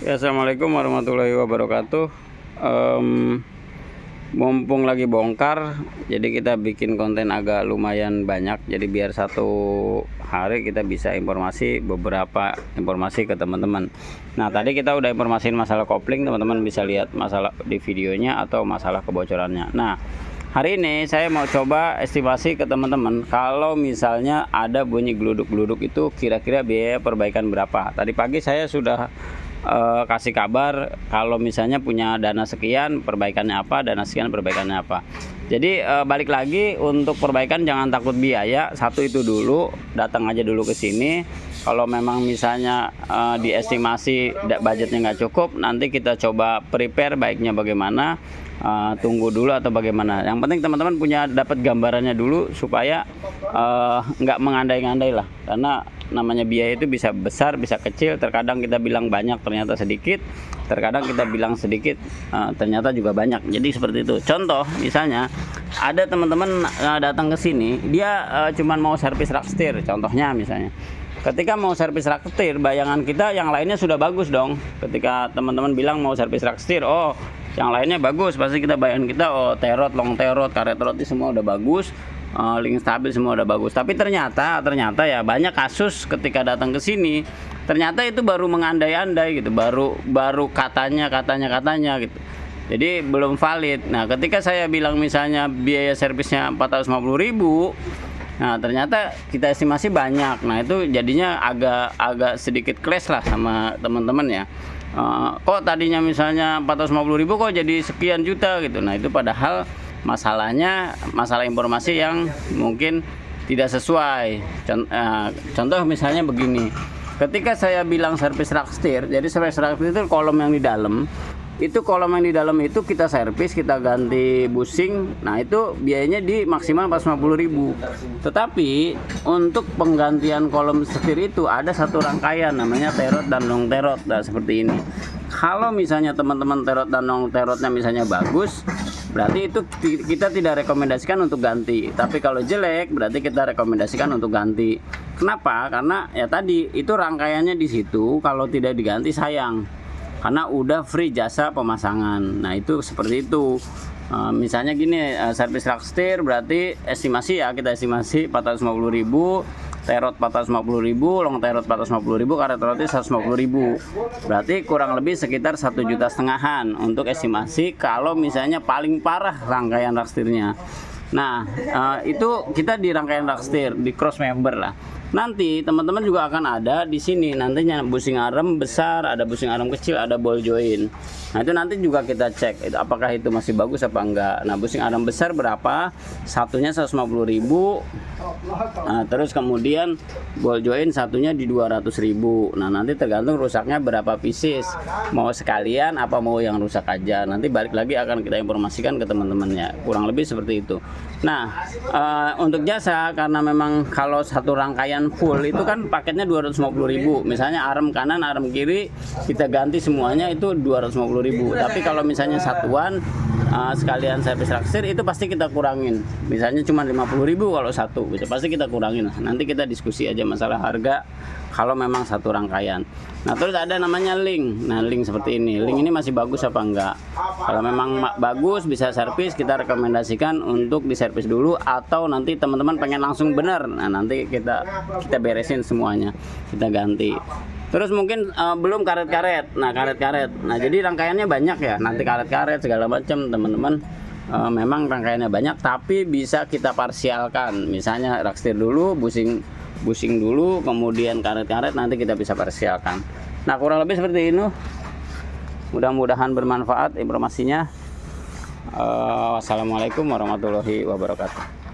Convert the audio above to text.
Ya, assalamualaikum warahmatullahi wabarakatuh. Mumpung lagi bongkar, jadi kita bikin konten agak lumayan banyak. Jadi biar satu hari kita bisa beberapa informasi ke teman-teman. Nah, tadi kita udah informasiin masalah kopling, teman-teman bisa lihat masalah di videonya atau masalah kebocorannya. Nah, hari ini saya mau coba estimasi ke teman-teman. Kalau misalnya ada bunyi geluduk-geluduk itu kira-kira biaya perbaikan berapa. Tadi pagi saya sudah kasih kabar kalau misalnya punya dana sekian perbaikannya apa, dana sekian perbaikannya apa. Jadi balik lagi, untuk perbaikan jangan takut biaya. Satu itu dulu, datang aja dulu ke sini. Kalau memang misalnya diestimasi budgetnya nggak cukup, nanti kita coba prepare baiknya bagaimana, tunggu dulu atau bagaimana. Yang penting teman-teman punya dapat gambarannya dulu supaya nggak mengandai-andai lah, karena namanya biaya itu bisa besar bisa kecil. Terkadang kita bilang banyak ternyata sedikit, terkadang kita bilang sedikit ternyata juga banyak. Jadi seperti itu. Contoh misalnya ada teman-teman datang ke sini, dia cuman mau servis rak setir contohnya. Misalnya ketika mau servis rak setir, bayangan kita yang lainnya sudah bagus dong. Ketika teman-teman bilang mau servis rak setir, oh yang lainnya bagus, pasti kita bayangan kita, oh terot, long terot, karet roti semua udah bagus, link stabil semua udah bagus. Tapi ternyata ya banyak kasus ketika datang ke sini, ternyata itu baru mengandai-andai gitu, baru katanya gitu. Jadi belum valid. Nah, ketika saya bilang misalnya biaya servisnya 450.000, nah ternyata kita estimasi banyak. Nah, itu jadinya agak sedikit clash lah sama teman-teman ya. Kok tadinya misalnya 450.000 kok jadi sekian juta gitu. Nah, itu padahal masalahnya masalah informasi yang mungkin tidak sesuai. Contoh misalnya begini, ketika saya bilang servis rak setir, jadi servis rak setir itu kolom yang di dalam, itu kita servis, kita ganti busing. Nah, itu biayanya di maksimal 450.000. Tetapi untuk penggantian kolom setir itu ada satu rangkaian namanya terot dan long terot. Nah, seperti ini. Kalau misalnya teman-teman terot dan long terotnya misalnya bagus, berarti itu kita tidak rekomendasikan untuk ganti. Tapi kalau jelek, berarti kita rekomendasikan untuk ganti. Kenapa? Karena ya tadi itu rangkaiannya di situ, kalau tidak diganti sayang, karena udah free jasa pemasangan. Nah, itu seperti itu. Misalnya gini, servis rak setir berarti kita estimasi 450.000, terot 450.000, long terot 450.000, karet roti 150.000. Berarti kurang lebih sekitar 1,5 jutaan untuk estimasi kalau misalnya paling parah rangkaian rak setirnya. Nah, itu kita di rangkaian rak setir, di cross member lah. Nanti teman-teman juga akan ada di sini nantinya busing arem besar, ada busing arem kecil, ada ball joint. Nah, itu nanti juga kita cek itu apakah itu masih bagus apa enggak. Nah, busing arem besar berapa? Satunya 150.000. Nah, terus kemudian ball joint satunya di 200.000. Nah, nanti tergantung rusaknya berapa pieces. Mau sekalian apa mau yang rusak aja. Nanti balik lagi akan kita informasikan ke teman-temannya. Kurang lebih seperti itu. Nah, untuk jasa, karena memang kalau satu rangkaian full itu kan paketnya 250.000. Misalnya arem kanan, arem kiri kita ganti semuanya itu 250.000. Tapi kalau misalnya satuan sekalian servis rak setir itu pasti kita kurangin. Misalnya cuma 50.000 kalau satu, gitu. Pasti kita kurangin. Nanti kita diskusi aja masalah harga kalau memang satu rangkaian. Nah, terus ada namanya link. Nah, link seperti ini. Link ini masih bagus apa enggak? Kalau memang bagus bisa servis, kita rekomendasikan untuk diservis dulu, atau nanti teman-teman pengen langsung bener. Nah, nanti kita beresin semuanya, kita ganti. Terus mungkin belum karet-karet. Nah, karet-karet. Nah, jadi rangkaiannya banyak ya. Nanti karet-karet segala macam, teman-teman. Memang rangkaiannya banyak, tapi bisa kita parsialkan. Misalnya rak setir dulu, busing dulu, kemudian karet-karet, nanti kita bisa parsialkan. Nah, kurang lebih seperti ini. Mudah-mudahan bermanfaat informasinya. Wassalamualaikum warahmatullahi wabarakatuh.